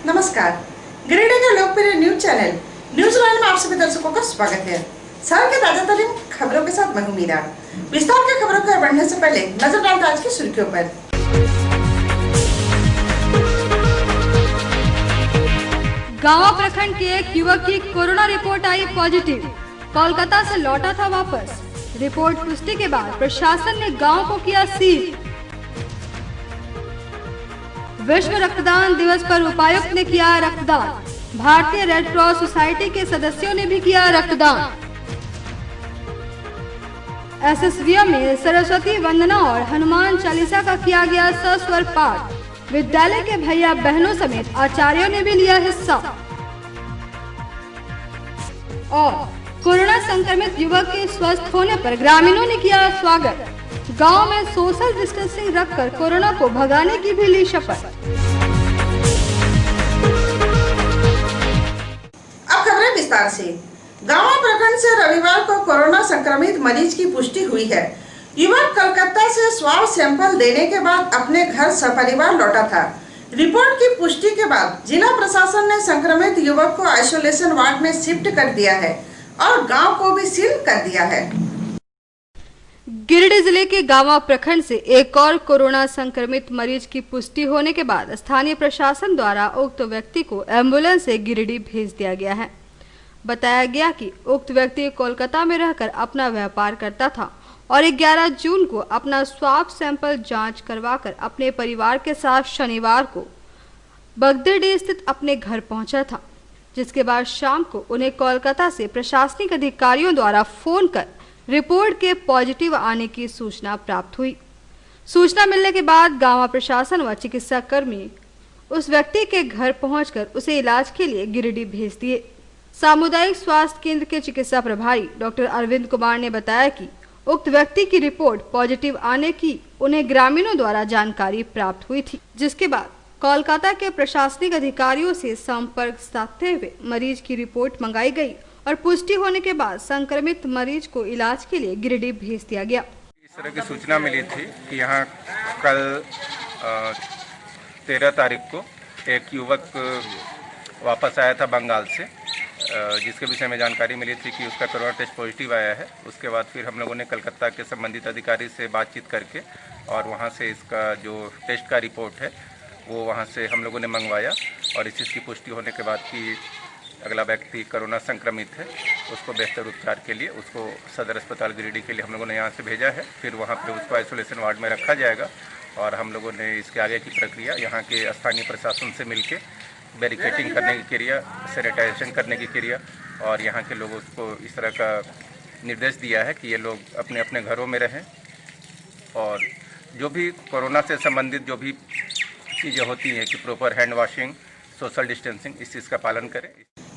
नमस्कार। गिरिडीह के लोकप्रिय न्यूज चैनल न्यूज लाइन में आप सभी दर्शकों का स्वागत है। शहर के ताजा तरीन खबरों के साथ मैं हूं मीरा। विस्तार के खबरों को बढ़ने से पहले नजर डालते आज की सुर्खियों पर। गांवा प्रखंड के एक युवक की कोरोना रिपोर्ट आई पॉजिटिव। कोलकाता से लौटा था वापस। रिपोर्ट पुष्टि के बाद प्रशासन ने गांव को किया सील। विश्व रक्तदान दिवस पर उपायुक्त ने किया रक्तदान। भारतीय रेड क्रॉस सोसाइटी के सदस्यों ने भी किया रक्तदान। एसएसवीएम में सरस्वती वंदना और हनुमान चालीसा का किया गया सस्वर पाठ। विद्यालय के भैया बहनों समेत आचार्यों ने भी लिया हिस्सा। और कोरोना संक्रमित युवक के स्वस्थ होने पर ग्रामीणों ने किया स्वागत। गांव में सोशल डिस्टेंसिंग रखकर कोरोना को भगाने की भी ली शपथ। अब खबरें विस्तार से। गांवा प्रखंड से रविवार को कोरोना संक्रमित मरीज की पुष्टि हुई है। युवक कलकत्ता से स्वाब सैंपल देने के बाद अपने घर सपरिवार लौटा था। रिपोर्ट की पुष्टि के बाद जिला प्रशासन ने संक्रमित युवक को आइसोलेशन वार्ड में शिफ्ट कर दिया है और गांव को भी सील कर दिया है। गिरिडीह जिले के गांवा प्रखंड से एक और कोरोना संक्रमित मरीज की पुष्टि होने के बाद स्थानीय प्रशासन द्वारा उक्त व्यक्ति को एम्बुलेंस से गिरिडीह भेज दिया गया है। बताया गया कि उक्त व्यक्ति कोलकाता में रहकर अपना व्यापार करता था और 11 जून को अपना स्वाब सैंपल जांच करवाकर अपने परिवार के साथ शनिवार को बगदेडी स्थित अपने घर पहुंचा था, जिसके बाद शाम को उन्हें कोलकाता से प्रशासनिक अधिकारियों द्वारा फोन कर रिपोर्ट के पॉजिटिव आने की सूचना प्राप्त हुई। सूचना मिलने के बाद गांवा प्रशासन व चिकित्सा कर्मी उस व्यक्ति के घर पहुंचकर उसे इलाज के लिए गिरिडीह भेज दिए। सामुदायिक स्वास्थ्य केंद्र के चिकित्सा प्रभारी डॉक्टर अरविंद कुमार ने बताया कि उक्त व्यक्ति की रिपोर्ट पॉजिटिव आने की उन्हें ग्रामीणों द्वारा जानकारी प्राप्त हुई थी, जिसके बाद कोलकाता के प्रशासनिक अधिकारियों से संपर्क साधते हुए मरीज की रिपोर्ट मंगाई गई और पुष्टि होने के बाद संक्रमित मरीज को इलाज के लिए गिरिडीह भेज दिया गया। इस तरह की सूचना मिली थी कि यहाँ कल 13 तारीख को एक युवक वापस आया था बंगाल से, जिसके विषय में जानकारी मिली थी कि उसका कोरोना टेस्ट पॉजिटिव आया है। उसके बाद फिर हम लोगों ने कलकत्ता के संबंधित अधिकारी से बातचीत करके और वहाँ से इसका जो टेस्ट का रिपोर्ट है वो वहाँ से हम लोगों ने मंगवाया और इस चीज़ की पुष्टि होने के बाद कि अगला व्यक्ति कोरोना संक्रमित है, उसको बेहतर उपचार के लिए उसको सदर अस्पताल गिरिडीह के लिए हम लोगों ने यहाँ से भेजा है। फिर वहाँ पे उसको आइसोलेशन वार्ड में रखा जाएगा और हम लोगों ने इसके आगे की प्रक्रिया यहाँ के स्थानीय प्रशासन से मिलके बैरिकेडिंग करने की क्रिया, सैनिटाइजेशन करने की क्रिया और यहाँ के लोगों को इस तरह का निर्देश दिया है कि ये लोग अपने अपने घरों में रहें और जो भी कोरोना से संबंधित जो भी चीज़ें होती हैं कि proper hand washing, social distancing, इस चीज़ का पालन करें।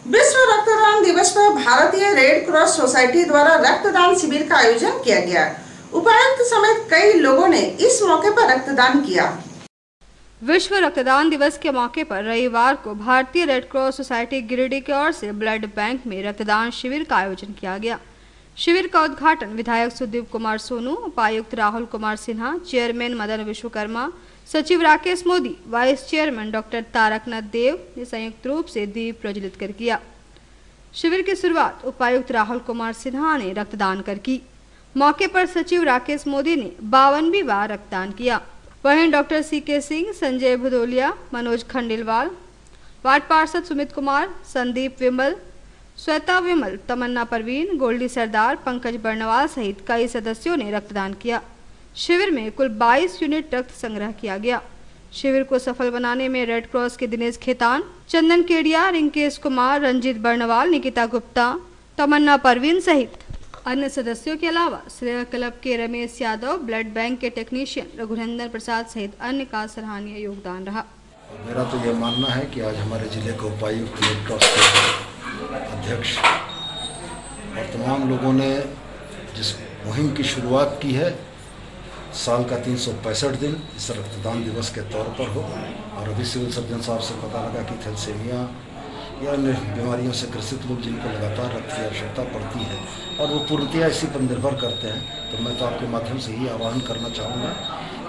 विश्व रक्तदान दिवस पर भारतीय रेड क्रॉस सोसाइटी द्वारा रक्तदान शिविर का आयोजन किया गया। उपायुक्त समेत कई लोगों ने इस मौके पर रक्तदान किया। विश्व रक्तदान दिवस के मौके पर रविवार को भारतीय रेड क्रॉस सोसाइटी गिरिडीह की ओर से ब्लड बैंक में रक्तदान शिविर का आयोजन किया गया। शिविर का उद्घाटन विधायक सुदीप कुमार सोनू, उपायुक्त राहुल कुमार सिन्हा, चेयरमैन मदन विश्वकर्मा, सचिव Rakesh Modi, vice chairman doctor Taraknath Dev ने संयुक्त रूप से दीप प्रज्वलित कर किया। शिविर की शुरुआत उपायुक्त राहुल कुमार सिन्हा ने रक्तदान कर की। मौके पर सचिव राकेश मोदी ने 52वीं बार रक्तदान किया। वहीं doctor CK Singh, Sanjay Bhadauria, Manoj Khandelwal, ward पार्षद सुमित कुमार, संदीप विमल, श्वेता विमल, तमन्ना परवीन, गोल्डी सरदार, पंकज बर्नवाल सहित कई सदस्यों ने रक्तदान किया। शिविर में कुल 22 यूनिट रक्त संग्रह किया गया। शिविर को सफल बनाने में रेड क्रॉस के दिनेश खेतान, चंदन केडिया, रिंकेश कुमार, रंजीत बर्नवाल, निकिता गुप्ता, तमन्ना परवीन सहित अन्य सदस्यों के अलावा श्रेय क्लब के रमेश यादव, ब्लड बैंक के टेक्नीशियन रघुनंदन प्रसाद सहित अन्य का सराहनीय योगदान रहा। मेरा तो यह मानना है कि आज हमारे जिले के उपायुक्त, रेड क्रॉस के अध्यक्ष और तमाम लोगों ने जिस मुहिम की शुरुआत की है, साल का 365 दिन इस रक्तदान दिवस के तौर पर हो। और अभी सिविल सर्जन साहब से पता लगा कि थैलेसीमिया या अन्य बीमारियों से ग्रसित लोग जिनको लगातार रक्त की आवश्यकता पड़ती है और वो पूर्णतया इसी पर निर्भर करते हैं, तो मैं तो आपके माध्यम से ही आह्वान करना चाहूँगा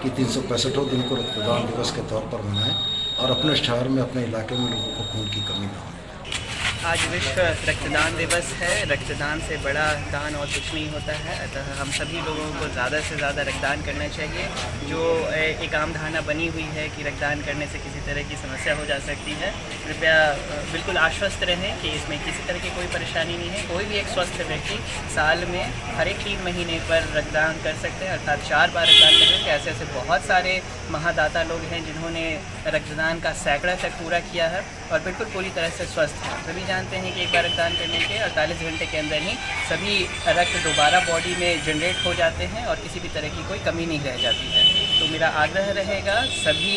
कि 365 दिन को रक्तदान दिवस के तौर पर मनाएं और अपने शहर में, अपने इलाके में लोगों को खून की कमी न होने। आज विश्व रक्तदान दिवस है। रक्तदान से बड़ा दान और कुछ नहीं होता है, अतः हम सभी लोगों को ज़्यादा से ज़्यादा रक्तदान करना चाहिए। जो एक आम धारणा बनी हुई है कि रक्तदान करने से किसी तरह की समस्या हो जा सकती है, कृपया बिल्कुल आश्वस्त रहें कि इसमें किसी तरह की कोई परेशानी नहीं है। कोई भी एक स्वस्थ व्यक्ति साल में हर एक 3 महीने पर रक्तदान कर सकते हैं, अर्थात 4 बार रक्तदान कर सकते हैं। ऐसे ऐसे बहुत सारे महादाता लोग हैं जिन्होंने रक्तदान का सैकड़ा तक पूरा किया है और बिल्कुल पूरी तरह से स्वस्थ हैं। सभी जानते हैं कि एक बार रक्तदान करने के 48 घंटे के अंदर ही सभी रक्त दोबारा बॉडी में जनरेट हो जाते हैं और किसी भी तरह की कोई कमी नहीं रह जाती है। तो मेरा आग्रह रहेगा सभी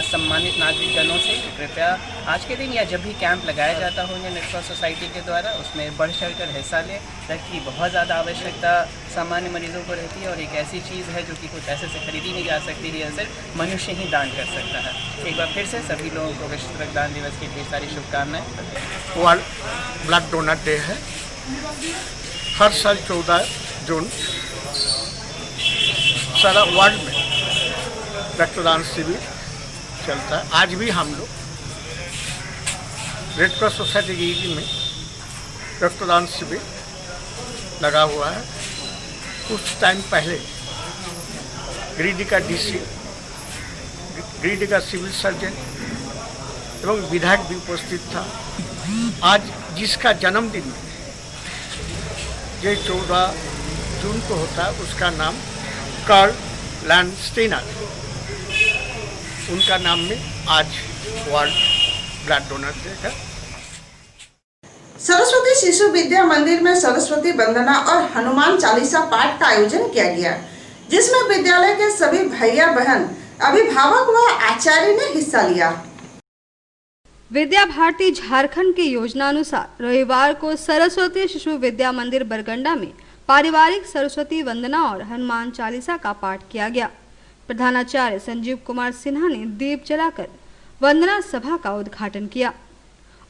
सम्मानित नागरिकगणों से कि कृपया आज के दिन या जब भी कैंप लगाया जाता हो इंडियन रेड क्रॉस सोसाइटी के द्वारा, उसमें बढ़ चढ़ कर हिस्सा लें। रक्त की बहुत ज़्यादा आवश्यकता सामान्य मरीजों को रहती है और एक ऐसी चीज़ है जो कि कोई पैसे से खरीदी नहीं जा सकती है, सिर्फ मनुष्य ही दान कर सकता है। एक बार फिर से सभी लोगों को विश्व रक्तदान दिवस की ढेर सारी शुभकामनाएं। वर्ल्ड ब्लड डोनर डे है। हर साल 14 जून सारा वर्ल्ड में रक्तदान शिविर चलता है। आज भी हम लोग रेड क्रॉस सोसाइटी गिरिडीह में रक्तदान शिविर लगा हुआ है। कुछ टाइम पहले गिरिडीह का डीसी, गिरिडीह का सिविल सर्जन एवं विधायक भी उपस्थित था। आज जिसका जन्मदिन ये 14 जून को होता है, उसका नाम कार्ल लैंडस्टीनर, उनका नाम में आज वर्ल्ड ब्लड डोनर डे है। सरस्वती शिशु विद्या मंदिर में सरस्वती वंदना और हनुमान चालीसा पाठ का आयोजन किया गया, जिसमें विद्यालय के सभी भैया बहन, अभिभावक व आचार्य ने हिस्सा लिया। विद्या भारती झारखंड की योजनानुसार रविवार को सरस्वती शिशु विद्या मंदिर बरगंडा में पारिवारिक सरस्वती वंदना और हनुमान चालीसा का पाठ किया गया। प्रधानाचार्य संजीव कुमार सिन्हा ने दीप जलाकर वंदना सभा का उद्घाटन किया।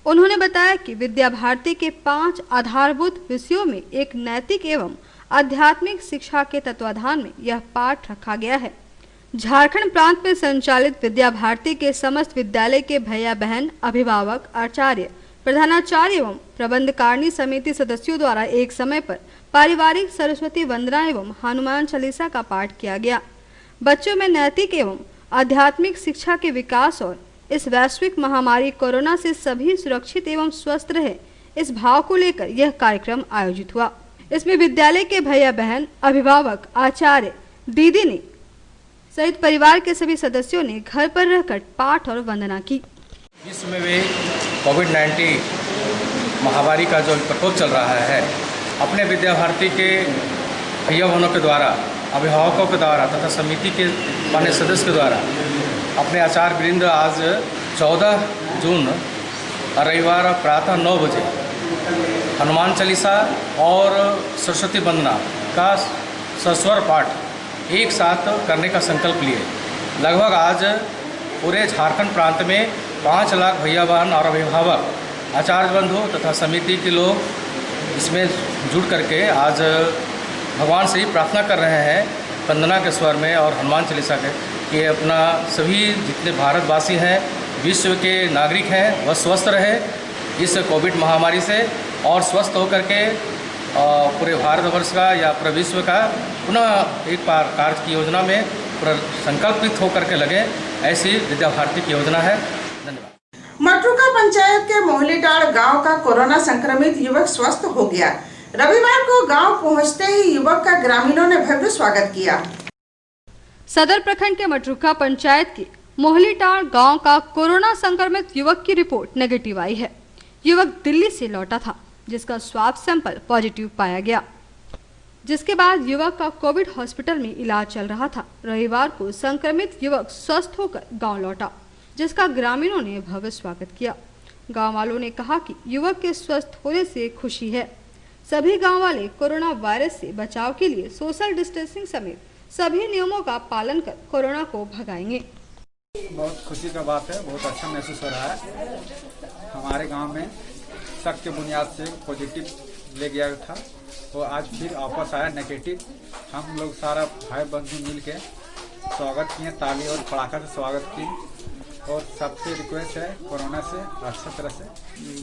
उन्होंने बताया कि विद्या भारती के 5 आधारभूत विषयों में एक नैतिक एवं आध्यात्मिक शिक्षा के तत्वाधान में यह पाठ रखा गया है। झारखंड प्रांत में संचालित विद्या भारती के समस्त विद्यालय के भैया बहन, अभिभावक, आचार्य, प्रधानाचार्य एवं प्रबंधकारिणी समिति सदस्यों द्वारा एक समय पर पारिवारिक सरस्वती वंदना एवं हनुमान चालीसा का पाठ किया गया। बच्चों में नैतिक एवं आध्यात्मिक शिक्षा के विकास और इस वैश्विक महामारी कोरोना से सभी सुरक्षित एवं स्वस्थ रहे, इस भाव को लेकर यह कार्यक्रम आयोजित हुआ। इसमें विद्यालय के भैया बहन, अभिभावक, आचार्य, दीदी ने सहित परिवार के सभी सदस्यों ने घर पर रहकर पाठ और वंदना की। विश्व में भी कोविड-19 महामारी का जो प्रकोप चल रहा है, अपने विद्या भारती के भैया बहनों के द्वारा, अभिभावकों के द्वारा तथा समिति के मान्य सदस्य के द्वारा अपने आचार्य वृंद आज 14 जून रविवार प्रातः 9 बजे हनुमान चालीसा और सरस्वती वंदना का सस्वर पाठ एक साथ करने का संकल्प लिए। लगभग आज पूरे झारखंड प्रांत में 5 लाख भैया बहन और अभिभावक, आचार्य बंधु तथा समिति के लोग इसमें जुड़ करके आज भगवान से ही प्रार्थना कर रहे हैं वंदना के स्वर में और हनुमान चालीसा के, कि अपना सभी जितने भारतवासी हैं, विश्व के नागरिक हैं, वह स्वस्थ रहे इस कोविड महामारी से और स्वस्थ होकर के पूरे भारतवर्ष का या पूरे विश्व का पुनः एक बार कार्य की योजना में पूरा संकल्पित होकर के लगे, ऐसी विद्या भारती की योजना है। धन्यवाद। मटरूका पंचायत के मोहलीटाड़ गांव का कोरोना संक्रमित युवक स्वस्थ हो गया। रविवार को गांव पहुंचते ही युवक का ग्रामीणों ने भव्य स्वागत किया। सदर प्रखंड के मटरूका पंचायत के मोहलीटाड़ गांव का कोरोना संक्रमित युवक की रिपोर्ट नेगेटिव आई है। युवक दिल्ली से लौटा था, जिसका स्वाब सैंपल पॉजिटिव पाया गया, जिसके बाद युवक का कोविड हॉस्पिटल में इलाज चल रहा था। रविवार को संक्रमित युवक स्वस्थ होकर गांव लौटा, जिसका ग्रामीणों ने भव्य स्वागत किया। गांव वालों ने कहा कि युवक के स्वस्थ होने से खुशी है। सभी गांव वाले कोरोना वायरस से बचाव के लिए सोशल डिस्टेंसिंग समेत सभी नियमों का पालन कर कोरोना को भगाएंगे। बहुत खुशी का बात है, बहुत अच्छा महसूस हो रहा है। हमारे गांव में शक के बुनियाद से पॉजिटिव ले गया था, तो आज फिर वापस आया नेगेटिव। हम लोग सारा भाई बंधु मिल के स्वागत किए, ताली और पड़ाका से स्वागत किए और सबसे रिक्वेस्ट है कोरोना से अच्छा तरह से।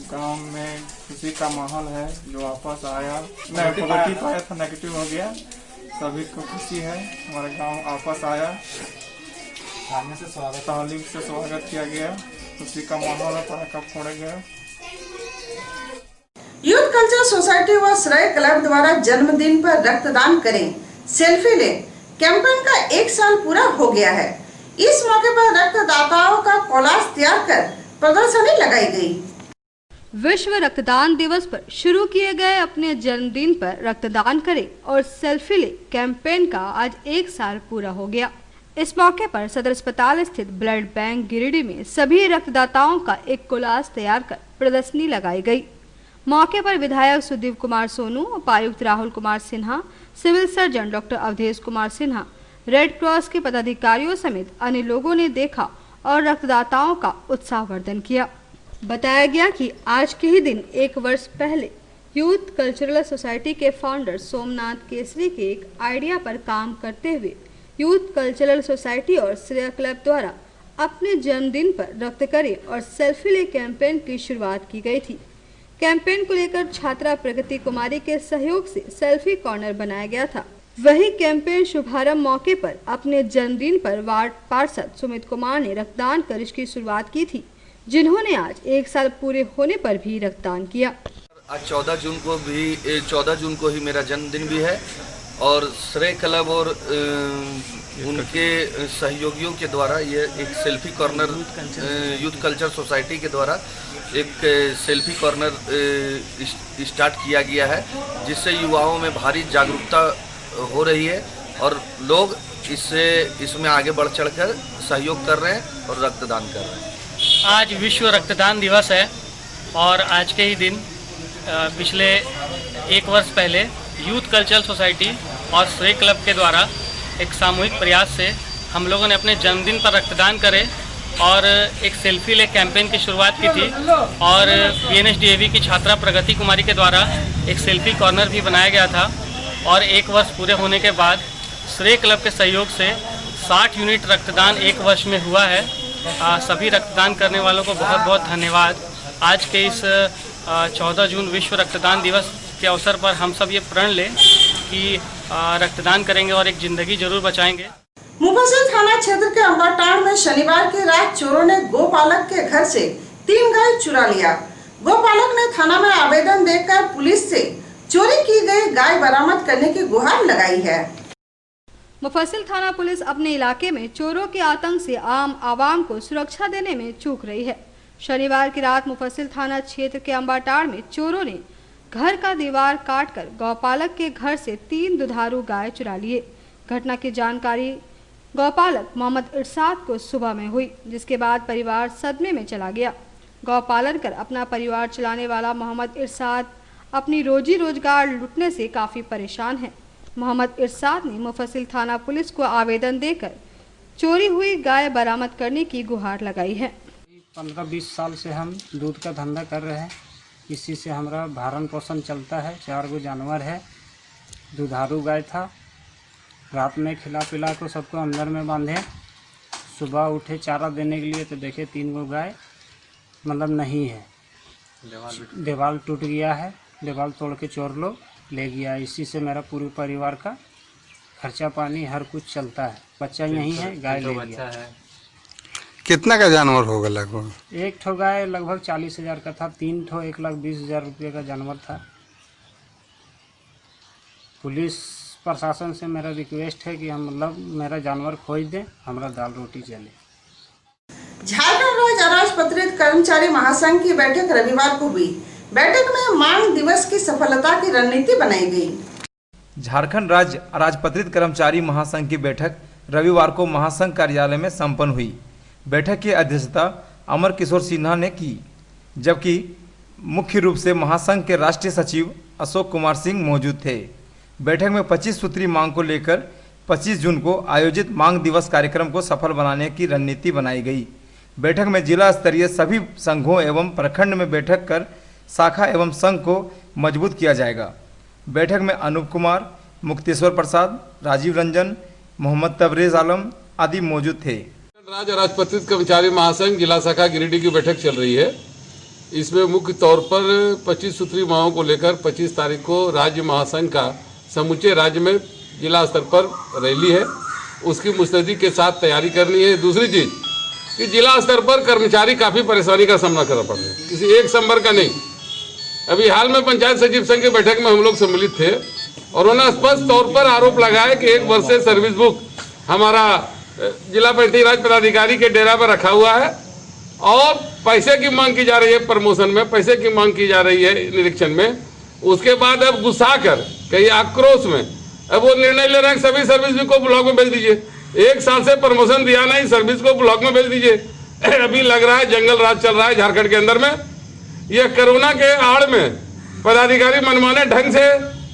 गांव में खुशी का माहौल है, जो वापस आया पॉजिटिव आया था नेगेटिव हो गया, सभी को खुशी है। हमारा गांव वापस आया, तालीम से स्वागत किया गया, खुशी का माहौल है, पटाखा फोड़ा गया। यूथ कल्चर सोसाइटी व श्रेय क्लब द्वारा जन्मदिन पर रक्तदान करें, सेल्फी लें कैंपेन का 1 साल पूरा हो गया है। इस मौके पर रक्तदाताओं का कोलाज तैयार कर प्रदर्शनी लगाई गई। विश्व रक्तदान दिवस पर शुरू किए गए अपने जन्मदिन पर रक्तदान करें और सेल्फी ले कैंपेन का आज 1 साल पूरा हो गया। इस मौके पर सदर अस्पताल स्थित ब्लड बैंक गिरिडीह में सभी रक्तदाताओं का एक कोलाज तैयार कर प्रदर्शनी लगाई गई। मौके पर विधायक सुदीप कुमार सोनू, उपायुक्त Rahul Kumar Sinha, civil surgeon doctor Awadhesh Kumar Sinha, Red Cross के पदाधिकारियों समेत अन्य लोगों ने देखा और रक्तदाताओं का उत्साहवर्धन किया। बताया गया कि आज के ही दिन 1 वर्ष पहले यूथ कल्चरल सोसाइटी के फाउंडर सोमनाथ केसरी के एक आइडिया पर काम करते हुए यूथ कल्चरल सोसाइटी और श्रेय क्लब द्वारा अपने जन्मदिन पर रक्त करें और सेल्फी ले कैंपेन की शुरुआत की गई थी। कैंपेन को लेकर छात्रा प्रगति कुमारी के सहयोग से सेल्फी कॉर्नर बनाया गया था। वही कैंपेन शुभारंभ मौके पर अपने जन्मदिन पर वार्ड पार्षद सुमित कुमार ने रक्तदान कर इसकी शुरुआत की थी, जिन्होंने आज 1 साल पूरे होने पर भी रक्तदान किया। आज 14 जून को ही मेरा जन्मदिन भी है और श्रेय क्लब और उनके सहयोगियों के द्वारा ये एक selfie corner youth culture society के द्वारा एक सेल्फी कॉर्नर स्टार्ट किया गया है, जिससे युवाओं में भारी जागरूकता हो रही है और लोग इसमें आगे बढ़ चढ़कर सहयोग कर रहे हैं और रक्तदान कर रहे हैं। आज विश्व रक्तदान दिवस है और आज के ही दिन पिछले 1 वर्ष पहले यूथ कल्चरल सोसाइटी और श्रेय क्लब के द्वारा एक सामूहिक प्रयास से हम लोगों ने अपने जन्मदिन पर रक्तदान करे और एक सेल्फी ले कैंपेन की शुरुआत की थी और PNSDAV की छात्रा प्रगति कुमारी के द्वारा एक सेल्फी कॉर्नर भी बनाया गया था और 1 वर्ष पूरे होने के बाद श्रेय क्लब के सहयोग से 60 यूनिट रक्तदान 1 वर्ष में हुआ है। सभी रक्तदान करने वालों को बहुत बहुत धन्यवाद। आज के इस 14 जून विश्व रक्तदान दिवस के अवसर पर हम सब ये प्रण लें कि रक्तदान करेंगे और एक जिंदगी जरूर बचाएंगे। मुफस्सिल थाना क्षेत्र के अम्बाटांड़ में शनिवार की रात चोरों ने गोपालक के घर से 3 गाय चुरा लिया। गोपालक ने थाना में आवेदन देकर पुलिस से चोरी की गई गाय बरामद करने की गुहार लगाई है। मुफस्सिल थाना पुलिस अपने इलाके में चोरों के आतंक से आम आवाम को सुरक्षा देने में चूक रही है। शनिवार की रात मुफस्सिल थाना क्षेत्र के अम्बाटांड़ में चोरों ने घर का दीवार काटकर गौपालक के घर से 3 दुधारू गाय चुरा लिए। घटना की जानकारी गौपालक मोहम्मद इरशाद को सुबह में हुई, जिसके बाद परिवार सदमे में चला गया। गौपालन कर अपना परिवार चलाने वाला मोहम्मद इरशाद अपनी रोजी रोजगार लूटने से काफ़ी परेशान है। मोहम्मद इरशाद ने मुफस्सिल थाना पुलिस को आवेदन देकर चोरी हुई गाय बरामद करने की गुहार लगाई है। 15-20 साल से हम दूध का धंधा कर रहे हैं, इसी से हमारा भरण पोषण चलता है। 4 गो जानवर है, दुधारू गाय था। रात में खिला पिला को सबको अंदर में बांधे, सुबह उठे चारा देने के लिए तो देखे 3 गो गाय मतलब नहीं है, दीवार टूट गया है, दीवार तोड़ के चोर लोग ले गया। इसी से मेरा पूरे परिवार का खर्चा पानी हर कुछ चलता है। बच्चा यहीं है, गाय ले गया। कितना का जानवर होगा लगभग? 1 ठो गाय लगभग 40,000 का था, 3 ठो 1,20,000 रुपये का जानवर था। पुलिस प्रशासन से मेरा रिक्वेस्ट है कि हम मतलब मेरा जानवर खोज दें, हमारा दाल रोटी चले। झारखंड राज्य अराजपत्रित कर्मचारी महासंघ की बैठक रविवार को हुई। बैठक में मांग दिवस की सफलता की रणनीति बनाई गई। झारखंड राज्य अराजपत्रित कर्मचारी महासंघ की बैठक रविवार को महासंघ कार्यालय में संपन्न हुई। बैठक की अध्यक्षता अमर किशोर सिन्हा ने की, जबकि मुख्य रूप से महासंघ के राष्ट्रीय सचिव अशोक कुमार सिंह मौजूद थे। बैठक में 25 सूत्री मांग को लेकर 25 जून को आयोजित मांग दिवस कार्यक्रम को सफल बनाने की रणनीति बनाई गई। बैठक में जिला स्तरीय सभी संघों एवं प्रखंड में बैठक कर शाखा एवं संघ को मजबूत किया जाएगा। बैठक में अनूप कुमार, मुक्तेश्वर प्रसाद, राजीव रंजन, मोहम्मद तबरेज आलम आदि मौजूद थे। राज्य राजपत्रित कर्मचारी महासंघ जिला शाखा गिरिडीह की बैठक चल रही है। इसमें मुख्य तौर पर 25 सूत्री मांगों को लेकर 25 तारीख को राज्य महासंघ का समूचे राज्य में जिला स्तर पर रैली है, उसकी मुस्तैदी के साथ तैयारी करनी है। दूसरी चीज कि जिला स्तर पर कर्मचारी काफ़ी परेशानी का सामना करना पड़ रहा है, किसी एक संबर का नहीं। अभी हाल में पंचायत सचिव संघ की बैठक में हम लोग सम्मिलित थे और उन्होंने स्पष्ट तौर पर आरोप लगाया कि 1 वर्ष से सर्विस बुक हमारा जिला पंचायती राज पदाधिकारी के डेरा पर रखा हुआ है और पैसे की मांग की जा रही है, प्रमोशन में पैसे की मांग की जा रही है निरीक्षण में। उसके बाद अब गुस्सा कर कई आक्रोश में अब वो निर्णय ले रहे हैं सभी सर्विस को ब्लॉक में भेज दीजिए। 1 साल से प्रमोशन दिया नहीं, सर्विस को ब्लॉक में भेज दीजिए। अभी लग रहा है जंगल राज चल रहा है झारखंड के अंदर में। यह कोरोना के आड़ में पदाधिकारी मनमाने ढंग से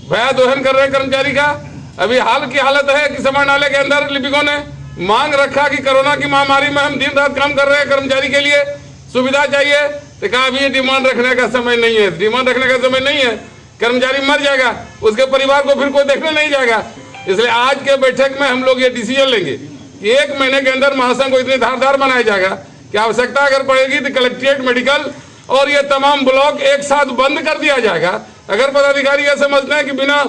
भया दोहन कर रहे हैं कर्मचारी का। अभी हाल की हालत है कि समर नाले के अंदर लिपिकों ने मांग रखा कि कोरोना की महामारी में हम दिन रात काम कर रहे हैं, कर्मचारी के लिए सुविधा चाहिए, तो कहा अभी डिमांड रखने का समय नहीं है, डिमांड रखने का समय नहीं है। कर्मचारी मर जाएगा, उसके परिवार को फिर कोई देखने नहीं जाएगा। इसलिए आज के बैठक में हम लोग ये डिसीजन लेंगे कि 1 महीने के अंदर महासंघ को इतनी धारदार बनाया जाएगा कि आवश्यकता अगर पड़ेगी तो कलेक्ट्रेट, मेडिकल और ये तमाम ब्लॉक एक साथ बंद कर दिया जाएगा। अगर पदाधिकारी यह समझते हैं कि बिना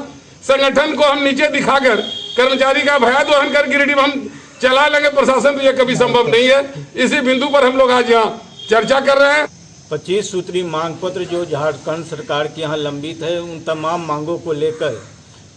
संगठन को हम नीचे दिखाकर कर्मचारी का भया दोहन कर गिरिडीह हम चला लेंगे प्रशासन, तो यह कभी संभव नहीं है। इसी बिंदु पर हम लोग आज यहाँ चर्चा कर रहे हैं। 25 सूत्री मांग पत्र जो झारखंड सरकार के यहाँ लंबित है, उन तमाम मांगों को लेकर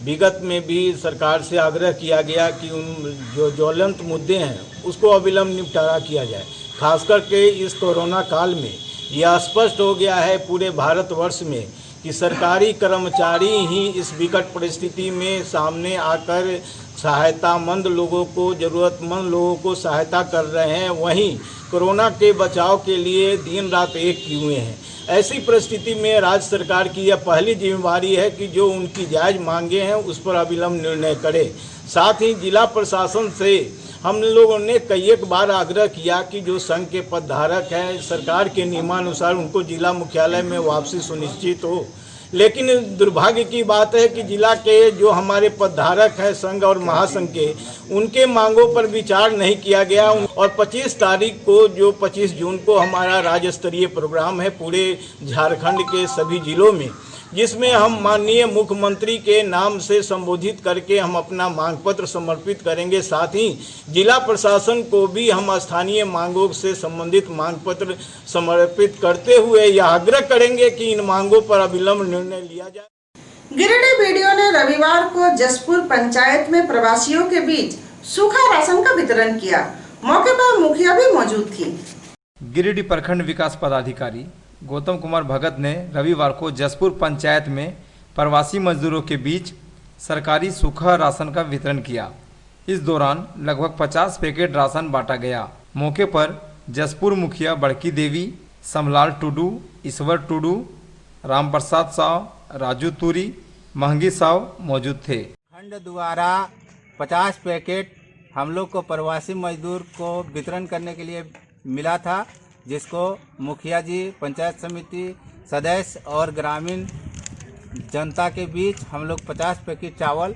विगत में भी सरकार से आग्रह किया गया कि उन जो ज्वलंत मुद्दे हैं उसको अविलंब निपटारा किया जाए। खासकर के इस कोरोना काल में यह स्पष्ट हो गया है पूरे भारतवर्ष में कि सरकारी कर्मचारी ही इस विकट परिस्थिति में सामने आकर सहायतामंद लोगों को, ज़रूरतमंद लोगों को सहायता कर रहे हैं, वहीं कोरोना के बचाव के लिए दिन रात एक किए हुए हैं। ऐसी परिस्थिति में राज्य सरकार की यह पहली जिम्मेवारी है कि जो उनकी जायज़ मांगे हैं उस पर अविलंब निर्णय करे। साथ ही जिला प्रशासन से हम लोगों ने कई एक बार आग्रह किया कि जो संघ के पदधारक हैं सरकार के नियमानुसार उनको जिला मुख्यालय में वापसी सुनिश्चित हो। लेकिन दुर्भाग्य की बात है कि जिला के जो हमारे पदधारक हैं संघ और महासंघ के, उनके मांगों पर विचार नहीं किया गया। और 25 तारीख को जो 25 जून को हमारा राज्य स्तरीय प्रोग्राम है पूरे झारखंड के सभी जिलों में, जिसमें हम माननीय मुख्यमंत्री के नाम से संबोधित करके हम अपना मांग पत्र समर्पित करेंगे। साथ ही जिला प्रशासन को भी हम स्थानीय मांगों से संबंधित मांग पत्र समर्पित करते हुए यह आग्रह करेंगे कि इन मांगों पर अविलंब निर्णय लिया जाए। गिरिडीह बीडीओ ने रविवार को जसपुर पंचायत में प्रवासियों के बीच सूखा राशन का वितरण किया। मौके पर मुखिया भी मौजूद थी। गिरिडीह प्रखंड विकास पदाधिकारी गौतम कुमार भगत ने रविवार को जसपुर पंचायत में प्रवासी मजदूरों के बीच सरकारी सूखा राशन का वितरण किया। इस दौरान लगभग 50 पैकेट राशन बांटा गया। मौके पर जसपुर मुखिया बड़की देवी, समलाल टुडू, ईश्वर टुडू, राम प्रसाद साव, राजू तुरी, महंगी साव मौजूद थे। खंड द्वारा 50 पैकेट हम लोग को प्रवासी मजदूर को वितरण करने के लिए मिला था, जिसको मुखिया जी, पंचायत समिति सदस्य और ग्रामीण जनता के बीच हम लोग 50 पैकेट चावल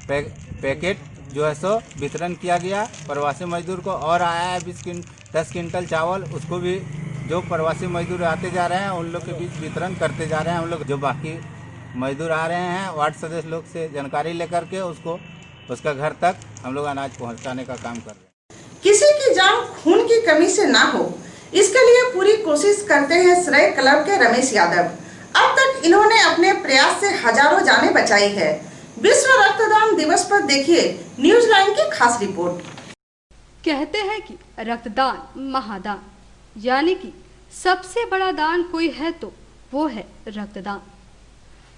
पैकेट जो है सो वितरण किया गया प्रवासी मजदूर को। और आया है 10 क्विंटल चावल, उसको भी जो प्रवासी मजदूर आते जा रहे हैं उन लोग के बीच वितरण करते जा रहे हैं। हम लोग जो बाकी मजदूर आ रहे हैं वार्ड सदस्य लोग से जानकारी लेकर के उसको उसका घर तक हम लोग अनाज पहुँचाने का काम कर रहे हैं। किसी की जान खून की कमी से ना हो, इसके लिए पूरी कोशिश करते हैं श्रेय क्लब के रमेश यादव। अब तक इन्होंने अपने प्रयास से हजारों जानें बचाई है। विश्व रक्तदान दिवस पर देखिए न्यूज लाइन की खास रिपोर्ट। कहते हैं कि रक्तदान महादान, यानी कि सबसे बड़ा दान कोई है तो वो है रक्तदान।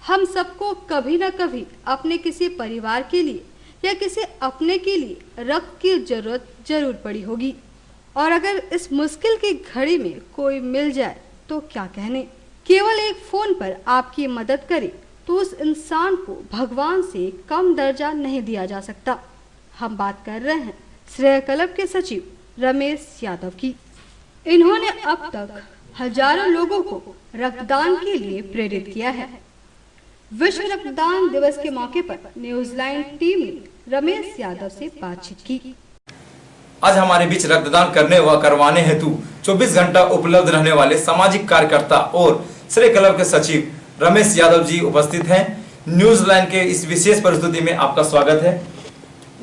हम सबको कभी न कभी अपने किसी परिवार के लिए या किसी अपने के लिए रक्त की जरूरत जरूर पड़ी होगी। और अगर इस मुश्किल की घड़ी में कोई मिल जाए तो क्या कहने। केवल एक फोन पर आपकी मदद करे तो उस इंसान को भगवान से कम दर्जा नहीं दिया जा सकता। हम बात कर रहे हैं श्रेय क्लब के सचिव रमेश यादव की। इन्होंने अब तक हजारों लोगों को रक्तदान के लिए प्रेरित किया है। विश्व रक्तदान दिवस के मौके पर न्यूज लाइन टीम ने रमेश यादव से बातचीत की। आज हमारे बीच रक्तदान करने व करवाने हेतु 24 घंटा उपलब्ध रहने वाले सामाजिक कार्यकर्ता और श्रेय क्लब के सचिव रमेश यादव जी उपस्थित हैं। न्यूज लाइन के इस विशेष प्रस्तुति में आपका स्वागत है।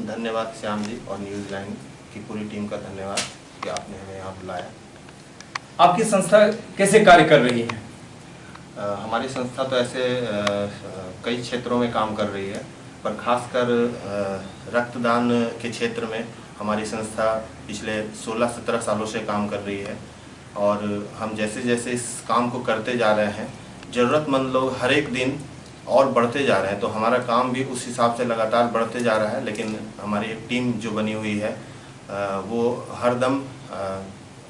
धन्यवाद श्याम जी और न्यूज लाइन की पूरी टीम का धन्यवाद कि आपने हमें यहाँ बुलाया। आपकी संस्था कैसे कार्य कर रही है? हमारी संस्था तो ऐसे कई क्षेत्रों में काम कर रही है, पर खासकर रक्तदान के क्षेत्र में हमारी संस्था पिछले 16-17 सालों से काम कर रही है। और हम जैसे जैसे इस काम को करते जा रहे हैं, ज़रूरतमंद लोग हर एक दिन और बढ़ते जा रहे हैं, तो हमारा काम भी उस हिसाब से लगातार बढ़ते जा रहा है। लेकिन हमारी एक टीम जो बनी हुई है वो हरदम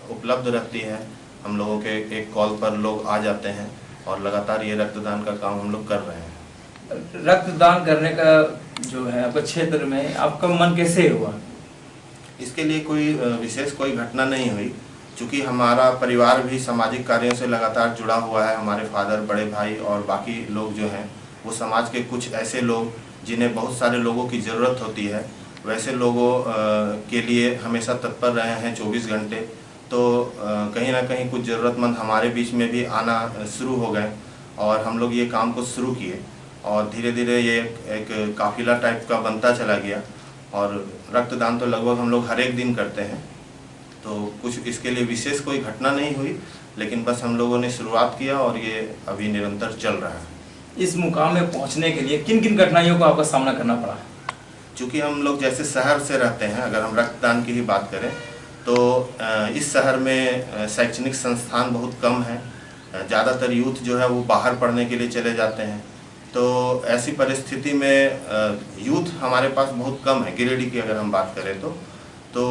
उपलब्ध रहती है। हम लोगों के एक कॉल पर लोग आ जाते हैं और लगातार ये रक्तदान का काम हम लोग कर रहे हैं। रक्तदान करने का जो है आपके क्षेत्र में आपका मन कैसे हुआ? इसके लिए कोई विशेष कोई घटना नहीं हुई, चूँकि हमारा परिवार भी सामाजिक कार्यों से लगातार जुड़ा हुआ है। हमारे फादर, बड़े भाई और बाकी लोग जो हैं वो समाज के कुछ ऐसे लोग जिन्हें बहुत सारे लोगों की ज़रूरत होती है, वैसे लोगों के लिए हमेशा तत्पर रहे हैं 24 घंटे। तो कहीं ना कहीं कुछ ज़रूरतमंद हमारे बीच में भी आना शुरू हो गए और हम लोग ये काम को शुरू किए और धीरे धीरे ये एक काफिला टाइप का बनता चला गया। और रक्तदान तो लगभग हम लोग हर एक दिन करते हैं, तो कुछ इसके लिए विशेष कोई घटना नहीं हुई, लेकिन बस हम लोगों ने शुरुआत किया और ये अभी निरंतर चल रहा है। इस मुकाम में पहुंचने के लिए किन किन कठिनाइयों का आपका सामना करना पड़ा? चूँकि हम लोग जैसे शहर से रहते हैं, अगर हम रक्तदान की ही बात करें तो इस शहर में शैक्षणिक संस्थान बहुत कम है। ज़्यादातर यूथ जो है वो बाहर पढ़ने के लिए चले जाते हैं, तो ऐसी परिस्थिति में यूथ हमारे पास बहुत कम है। गिरिडीह की अगर हम बात करें तो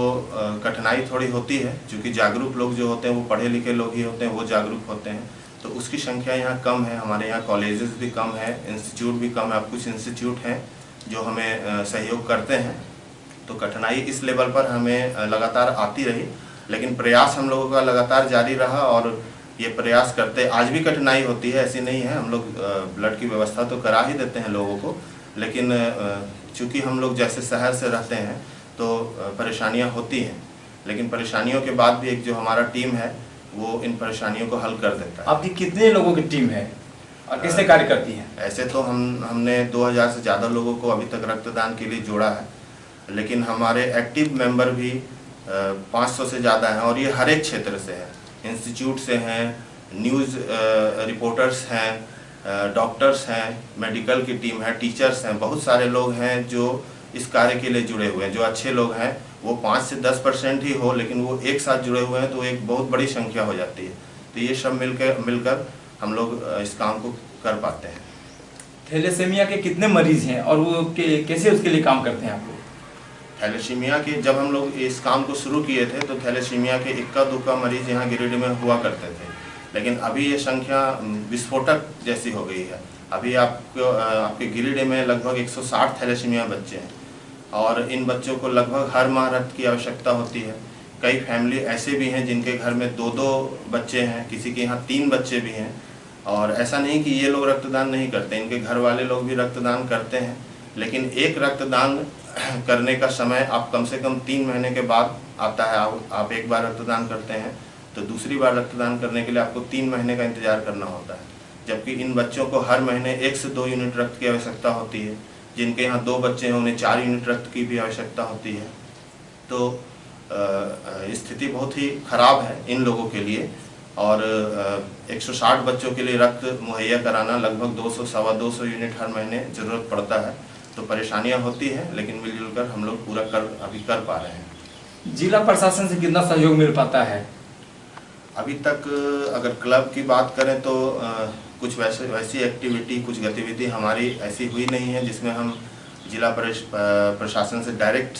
कठिनाई थोड़ी होती है, क्योंकि जागरूक लोग जो होते हैं वो पढ़े लिखे लोग ही होते हैं, वो जागरूक होते हैं, तो उसकी संख्या यहाँ कम है। हमारे यहाँ कॉलेजेस भी कम है, इंस्टीट्यूट भी कम है। अब कुछ इंस्टीट्यूट हैं जो हमें सहयोग करते हैं, तो कठिनाई इस लेवल पर हमें लगातार आती रही, लेकिन प्रयास हम लोगों का लगातार जारी रहा। और ये प्रयास करते, आज भी कठिनाई होती है, ऐसी नहीं है। हम लोग ब्लड की व्यवस्था तो करा ही देते हैं लोगों को, लेकिन चूँकि हम लोग जैसे शहर से रहते हैं तो परेशानियां होती हैं, लेकिन परेशानियों के बाद भी एक जो हमारा टीम है वो इन परेशानियों को हल कर देता है। आपकी कितने लोगों की टीम है और कैसे कार्य करती है? ऐसे तो हमने 2000 से ज़्यादा लोगों को अभी तक रक्तदान के लिए जोड़ा है, लेकिन हमारे एक्टिव मेंबर भी 500 से ज़्यादा हैं और ये हर एक क्षेत्र से है। इंस्टीट्यूट से हैं, न्यूज़ रिपोर्टर्स हैं, डॉक्टर्स हैं, मेडिकल की टीम है, टीचर्स हैं, बहुत सारे लोग हैं जो इस कार्य के लिए जुड़े हुए हैं। जो अच्छे लोग हैं वो 5 से 10% ही हो, लेकिन वो एक साथ जुड़े हुए हैं तो एक बहुत बड़ी संख्या हो जाती है। तो ये सब मिलकर हम लोग इस काम को कर पाते हैं। थैलेसीमिया के कितने मरीज हैं और वो कैसे उसके लिए काम करते हैं आप लोग? थैलेसीमिया के जब हम लोग इस काम को शुरू किए थे तो थैलेसीमिया के इक्का दुक्का मरीज यहाँ गिरिडीह में हुआ करते थे, लेकिन अभी ये संख्या विस्फोटक जैसी हो गई है। अभी आपके गिरिडीह में लगभग 160 थैलेसीमिया बच्चे हैं और इन बच्चों को लगभग हर माह रक्त की आवश्यकता होती है। कई फैमिली ऐसे भी हैं जिनके घर में 2-2 बच्चे हैं, किसी के यहाँ 3 बच्चे भी हैं। और ऐसा नहीं कि ये लोग रक्तदान नहीं करते, इनके घर वाले लोग भी रक्तदान करते हैं, लेकिन एक रक्तदान करने का समय आप कम से कम 3 महीने के बाद आता है। आप एक बार रक्तदान करते हैं तो दूसरी बार रक्तदान करने के लिए आपको 3 महीने का इंतजार करना होता है, जबकि इन बच्चों को हर महीने 1 से 2 यूनिट रक्त की आवश्यकता होती है। जिनके यहाँ 2 बच्चे हैं उन्हें 4 यूनिट रक्त की भी आवश्यकता होती है। तो स्थिति बहुत ही खराब है इन लोगों के लिए और 160 बच्चों के लिए रक्त मुहैया कराना लगभग 200-225 यूनिट हर महीने ज़रूरत पड़ता है। तो परेशानियां होती हैं, लेकिन मिलजुल कर हम लोग पूरा अभी कर पा रहे हैं। जिला प्रशासन से कितना सहयोग मिल पाता है? अभी तक अगर क्लब की बात करें तो कुछ वैसी एक्टिविटी, कुछ गतिविधि हमारी ऐसी हुई नहीं है जिसमें हम जिला प्रशासन से डायरेक्ट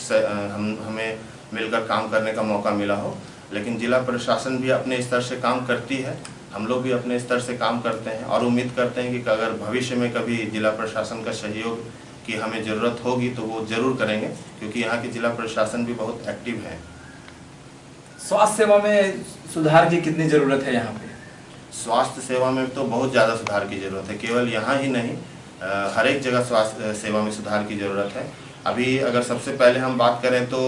हमें मिलकर काम करने का मौका मिला हो, लेकिन जिला प्रशासन भी अपने स्तर से काम करती है, हम लोग भी अपने स्तर से काम करते हैं और उम्मीद करते हैं कि अगर भविष्य में कभी जिला प्रशासन का सहयोग की हमें ज़रूरत होगी तो वो ज़रूर करेंगे, क्योंकि यहाँ की जिला प्रशासन भी बहुत एक्टिव है। स्वास्थ्य सेवा में सुधार की कितनी ज़रूरत है यहाँ पे? स्वास्थ्य सेवा में तो बहुत ज़्यादा सुधार की ज़रूरत है, केवल यहाँ ही नहीं, हर एक जगह स्वास्थ्य सेवा में सुधार की ज़रूरत है। अभी अगर सबसे पहले हम बात करें तो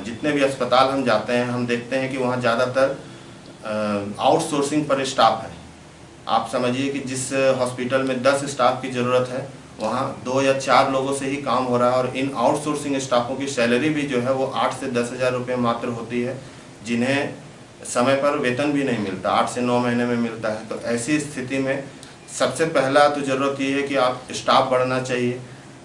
जितने भी अस्पताल हम जाते हैं हम देखते हैं कि वहाँ ज़्यादातर आउटसोर्सिंग पर स्टाफ है। आप समझिए कि जिस हॉस्पिटल में 10 स्टाफ की ज़रूरत है वहाँ 2 या 4 लोगों से ही काम हो रहा है, और इन आउटसोर्सिंग स्टाफों की सैलरी भी जो है वो 8 से 10 हज़ार रुपये मात्र होती है, जिन्हें समय पर वेतन भी नहीं मिलता, 8 से 9 महीने में मिलता है। तो ऐसी स्थिति में सबसे पहला तो ज़रूरत ये है कि आप स्टाफ बढ़ना चाहिए,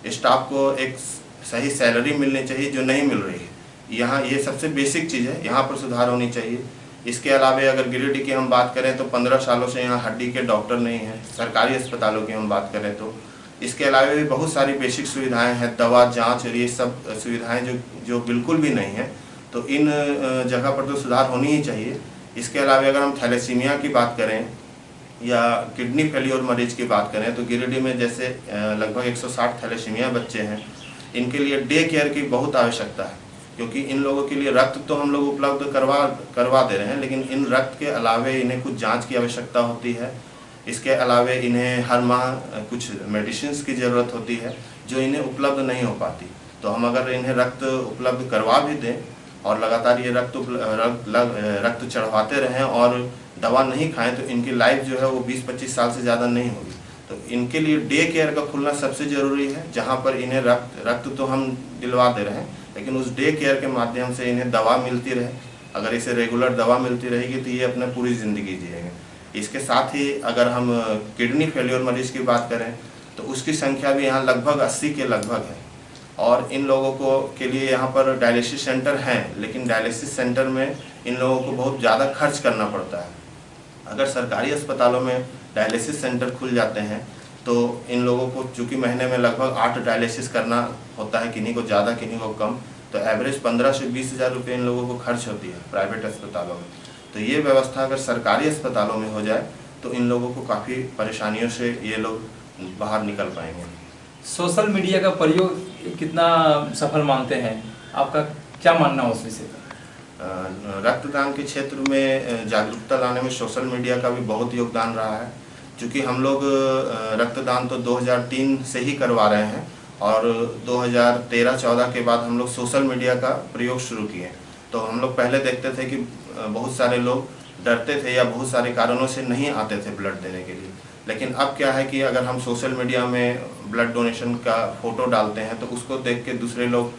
स्टाफ को एक सही सैलरी मिलनी चाहिए जो नहीं मिल रही है यहाँ। ये सबसे बेसिक चीज़ है, यहाँ पर सुधार होनी चाहिए। इसके अलावा अगर गिरिडीह की हम बात करें तो 15 सालों से यहाँ हड्डी के डॉक्टर नहीं हैं, सरकारी अस्पतालों की हम बात करें तो। इसके अलावा भी बहुत सारी बेसिक सुविधाएं हैं, दवा, जांच और ये सब सुविधाएं जो बिल्कुल भी नहीं है, तो इन जगह पर तो सुधार होनी ही चाहिए। इसके अलावा अगर हम थैलेसीमिया की बात करें या किडनी फेलियर मरीज की बात करें तो गिरिडीह में जैसे लगभग 160 थैलेसीमिया बच्चे हैं, इनके लिए डे केयर की बहुत आवश्यकता है, क्योंकि इन लोगों के लिए रक्त तो हम लोग उपलब्ध करवा दे रहे हैं, लेकिन इन रक्त के अलावे इन्हें कुछ जांच की आवश्यकता होती है। इसके अलावे इन्हें हर माह कुछ मेडिसिन की ज़रूरत होती है जो इन्हें उपलब्ध नहीं हो पाती। तो हम अगर इन्हें रक्त उपलब्ध करवा भी दें और लगातार ये रक्त चढ़वाते रहें और दवा नहीं खाएं तो इनकी लाइफ जो है वो 20-25 साल से ज़्यादा नहीं होगी। तो इनके लिए डे केयर का खुलना सबसे ज़रूरी है, जहाँ पर इन्हें रक्त तो हम दिलवा दे रहे हैं, लेकिन उस डे केयर के माध्यम से इन्हें दवा मिलती रहे। अगर इसे रेगुलर दवा मिलती रहेगी तो ये अपना पूरी ज़िंदगी जिएंगे। इसके साथ ही अगर हम किडनी फेलियर मरीज की बात करें तो उसकी संख्या भी यहाँ लगभग 80 के लगभग है, और इन लोगों को के लिए यहाँ पर डायलिसिस सेंटर हैं, लेकिन डायलिसिस सेंटर में इन लोगों को बहुत ज़्यादा खर्च करना पड़ता है। अगर सरकारी अस्पतालों में डायलिसिस सेंटर खुल जाते हैं तो इन लोगों को चूँकि महीने में लगभग 8 डायलिसिस करना होता है, किन्हीं को ज़्यादा किन्हीं को कम, तो एवरेज 15 से 20 हज़ार रुपये इन लोगों को खर्च होती है प्राइवेट अस्पतालों में। तो ये व्यवस्था अगर सरकारी अस्पतालों में हो जाए तो इन लोगों को काफ़ी परेशानियों से ये लोग बाहर निकल पाएंगे। सोशल मीडिया का प्रयोग कितना सफल मानते हैं, आपका क्या मानना है उस विषय पर? रक्तदान के क्षेत्र में जागरूकता लाने में सोशल मीडिया का भी बहुत योगदान रहा है, क्योंकि हम लोग रक्तदान तो 2003 से ही करवा रहे हैं और 2013-14 के बाद हम लोग सोशल मीडिया का प्रयोग शुरू किए। तो हम लोग पहले देखते थे कि बहुत सारे लोग डरते थे या बहुत सारे कारणों से नहीं आते थे ब्लड देने के लिए, लेकिन अब क्या है कि अगर हम सोशल मीडिया में ब्लड डोनेशन का फ़ोटो डालते हैं तो उसको देख के दूसरे लोग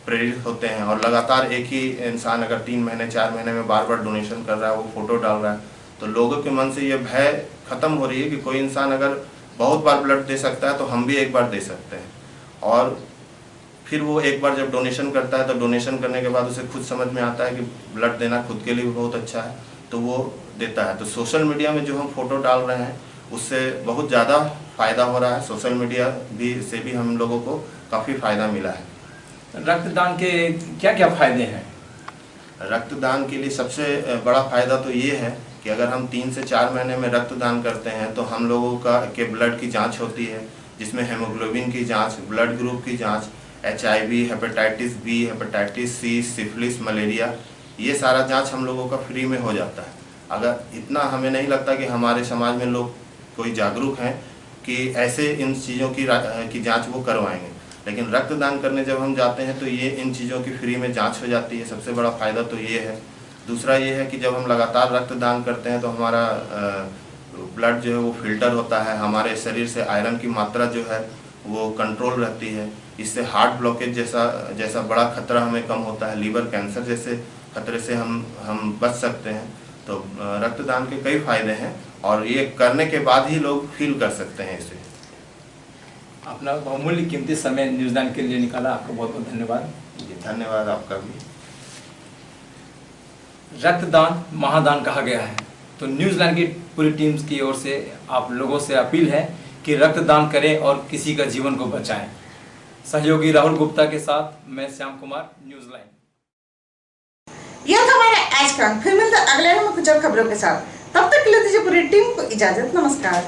प्रेरित होते हैं, और लगातार एक ही इंसान अगर 3 महीने 4 महीने में बार बार डोनेशन कर रहा है, वो फ़ोटो डाल रहा है, तो लोगों के मन से ये भय ख़त्म हो रही है कि कोई इंसान अगर बहुत बार ब्लड दे सकता है तो हम भी एक बार दे सकते हैं। और फिर वो एक बार जब डोनेशन करता है तो डोनेशन करने के बाद उसे खुद समझ में आता है कि ब्लड देना खुद के लिए भी बहुत अच्छा है, तो वो देता है। तो सोशल मीडिया में जो हम फ़ोटो डाल रहे हैं उससे बहुत ज़्यादा फ़ायदा हो रहा है, सोशल मीडिया से भी हम लोगों को काफ़ी फ़ायदा मिला है। रक्तदान के क्या क्या फ़ायदे हैं? रक्तदान के लिए सबसे बड़ा फ़ायदा तो ये है कि अगर हम 3 से 4 महीने में रक्तदान करते हैं तो हम लोगों के ब्लड की जांच होती है, जिसमें हेमोग्लोबिन की जांच, ब्लड ग्रुप की जांच, HIV, hepatitis B, hepatitis C, syphilis, malaria, ये सारा जांच हम लोगों का फ्री में हो जाता है। अगर इतना हमें नहीं लगता कि हमारे समाज में लोग कोई जागरूक हैं कि ऐसे इन चीज़ों की जांच वो करवाएंगे, लेकिन रक्तदान करने जब हम जाते हैं तो ये इन चीज़ों की फ्री में जांच हो जाती है। सबसे बड़ा फ़ायदा तो ये है। दूसरा ये है कि जब हम लगातार रक्तदान करते हैं तो हमारा ब्लड जो है वो फिल्टर होता है, हमारे शरीर से आयरन की मात्रा जो है वो कंट्रोल रहती है। इससे हार्ट ब्लॉकेज जैसा बड़ा खतरा हमें कम होता है, लीवर कैंसर जैसे खतरे से हम बच सकते हैं। तो रक्तदान के कई फ़ायदे हैं और ये करने के बाद ही लोग फील कर सकते हैं इसे। अपना बहुमूल्य कीमती समय न्यूज़लैंड के लिए निकाला, आपका बहुत बहुत धन्यवाद। जी धन्यवाद आपका भी। रक्तदान महादान कहा गया है, तो न्यूज़लैंड की पूरी टीम की ओर से आप लोगों से अपील है कि रक्तदान करें और किसी का जीवन को बचाएं। सहयोगी राहुल गुप्ता के साथ मैं श्याम कुमार, न्यूज़लैंड। यह था हमारा आज का, फिर मिलते अगले में कुछ और खबरों के साथ। तब तक के लिए दीजिए पूरी टीम को इजाजत। नमस्कार।